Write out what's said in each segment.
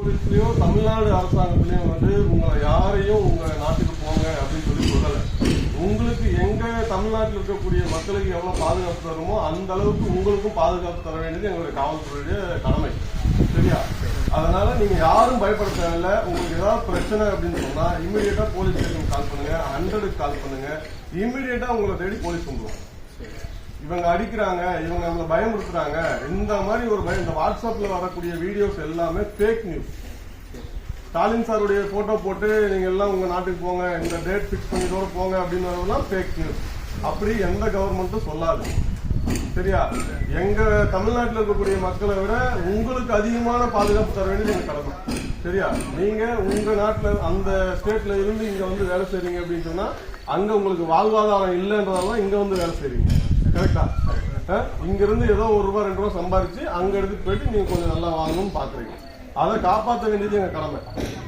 போலீஸ்லயோ தமிழ்நாடு அரசாங்கத்திலயும் உங்களை யாரையும் உங்க நாட்டுக்கு போங்க அப்படின்னு சொல்லல. உங்களுக்கு எங்க தமிழ்நாட்டில் இருக்கக்கூடிய மக்களுக்கு எவ்வளவு பாதுகாப்பு தருமோ அந்த அளவுக்கு உங்களுக்கும் பாதுகாப்பு தர வேண்டியது எங்களுடைய காவல்துறையுடைய கடமை. சரியா? அதனால நீங்க யாரும் பயப்பட தேவையில்ல. உங்களுக்கு ஏதாவது பிரச்சனை அப்படின்னு சொன்னா இமீடியட்டா போலீஸ் ஸ்டேஷன் கால் பண்ணுங்க, 100க்கு கால் பண்ணுங்க. இமீடியட்டா உங்களை தேடி போலீஸ் வந்துருவாங்க. இவங்க அடிக்கிறாங்க, இவங்க நம்மளை பயமுறுத்துறாங்க, இந்த மாதிரி ஒரு பயம். இந்த வாட்ஸ்அப்ல வரக்கூடிய வீடியோஸ் எல்லாமே ஃபேக் நியூஸ். ஸ்டாலின் சாருடைய போட்டோ போட்டு நீங்க எல்லாம் உங்க நாட்டுக்கு போங்க, இந்த டேட் பிக்ஸ் பண்ணிட்டோட போங்க அப்படின்னு ஃபேக் நியூஸ். அப்படி எந்த கவர்மெண்ட்டும் சொல்லாது. சரியா? எங்க தமிழ்நாட்டில் இருக்கக்கூடிய மக்களை விட உங்களுக்கு அதிகமான பாதுகாப்பு தர வேண்டியது எங்க கடமை. சரியா? நீங்க உங்க நாட்டுல அந்த ஸ்டேட்ல இருந்து இங்க வந்து வேலை செய்றீங்க அப்படின்னு சொன்னா அங்க உங்களுக்கு வாழ்வாதாரம் இல்லைன்றதெல்லாம் இங்க வந்து வேலை செய்றீங்க. கரெக்டா? இங்க இருந்து ஏதோ ₹1 2 சம்பாரிச்சு அங்க எடுத்துட்டு போயிட்டு நீங்க கொஞ்சம் நல்லா வாங்கணும்னு பாக்குறீங்க. அதை காப்பாற்ற வேண்டியது எங்க கடமை.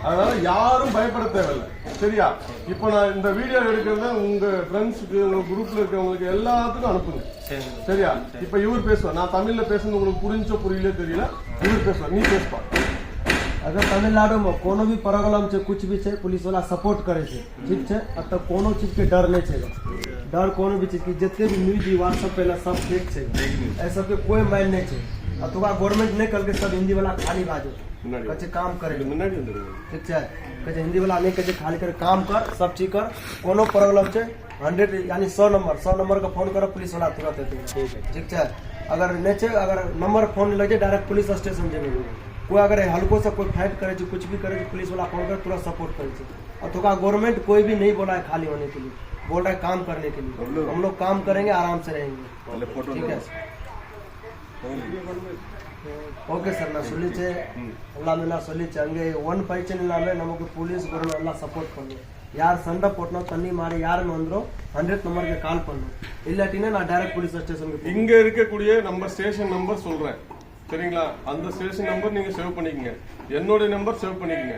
அதனால யாரும் பயப்பட தேவையில்லை. சரியா? இப்ப நான் இந்த வீடியோ எடுக்கிறத உங்க ஃப்ரெண்ட்ஸுக்கு, உங்க குரூப்ல இருக்கிறவங்களுக்கு எல்லாத்துக்கும் அனுப்புங்க. சரியா? இப்ப இவர் பேசுவார். நான் தமிழ்ல பேசுறது உங்களுக்கு புரிஞ்சோ புரியல தெரியல. இவர் பேசுவார், நீ பேசுவா. अगर तमिलनाडु में कोनो भी प्रोग्राम से कुछ भी है पुलिस वाला सपोर्ट करे छे, ठीक है? तब कोनो चीज के डर नहीं छेगा। डर कोनो भी चीज की जितने भी न्यूज व्हाट्सएप पे सब फेक छे, ऐसा के कोई माइंड नहीं छे। अब तो गवर्नमेंट नहीं करके सब हिंदी वाला खाली बाजो कचे काम करे, ठीक है? कचे हिंदी वाला नहीं कचे खाली करे काम कर, सब चीज कर। कोनो प्रॉब्लम छे 100 यानी 100 नंबर का फोन करो, पुलिस वाला तुरंत देते, ठीक है? अगर नहीं छे, अगर नंबर फोन लगे डायरेक्ट पुलिस स्टेशन जाए। कोई अगर हल्को से कोई फाइट करे, कुछ भी करे, पुलिस वाला फोन कर तुरंत सपोर्ट करे। और तो गवर्नमेंट कोई भी नहीं बोला है खाली होने के लिए, बोल रहा है काम करने के लिए। हम लोग काम करेंगे, आराम से रहेंगे, ठीक है? ಓಕೆ ಸರ್, ನಾನು சொல்லிச்சே எல்லாமே சொல்லிச்சே. அங்கே ஒன் பிரச்சனை இல்லாமல் நமக்கு போலீஸ் கவர்மெண்ட் எல்லாம் சப்போர்ட் பண்ணும். யார் சண்டை போட்டோம், தண்ணி மாறி யாருன்னு வந்துடும் 100 நம்பருக்கு கால் பண்ணும். இல்லாட்டினா நான் டைரக்ட் போலீஸ் ஸ்டேஷனுக்கு இங்க இருக்கக்கூடிய நம்ம ஸ்டேஷன் நம்பர் சொல்றேன். சரிங்களா? அந்த ஸ்டேஷன் நம்பர் நீங்க சேவ் பண்ணிக்கங்க, என்னோட நம்பர் சேவ் பண்ணிக்கங்க.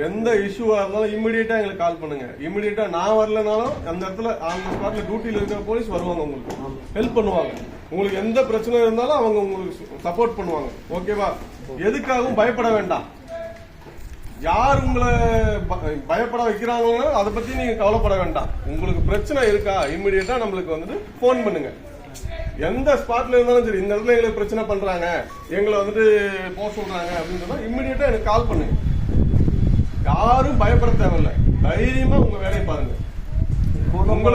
எந்த இஷ்யூவா இருந்தாலும் இமிடியேட்டா எங்களுக்கு கால் பண்ணுங்க. இமிடியேட்டா நான் வரலனாலும் அந்த இடத்துல அந்த ஸ்பாட்ல டியூட்டில இருக்கிற போலீஸ் வருவாங்க, உங்களுக்கு ஹெல்ப் பண்ணுவாங்க. உங்களுக்கு எந்த பிரச்சனை இருந்தாலும் அவங்க உங்களுக்கு சப்போர்ட் பண்ணுவாங்க. ஓகேவா? எதுக்காகவும் பயப்பட வேண்டாம். யார் உங்களை பயப்பட வைக்கிறாங்களோ அதை பத்தி நீங்க கவலைப்பட வேண்டாம். உங்களுக்கு பிரச்சனை இருக்கா, இமிடியேட்டா நம்மளுக்கு வந்துட்டு போன் பண்ணுங்க. எந்த ஸ்பாட்ல இருந்தாலும் சரி, இந்த இடத்துல எங்களுக்கு பிரச்சனை பண்றாங்க, எங்களை வந்துட்டு போக சொல்றாங்க அப்படின்னு சொன்னா இமிடியேட்டா எனக்கு கால் பண்ணுங்க. யாரும் பயப்பட தேவையில்லை. தைரியமா உங்க வேலையை பாருங்க.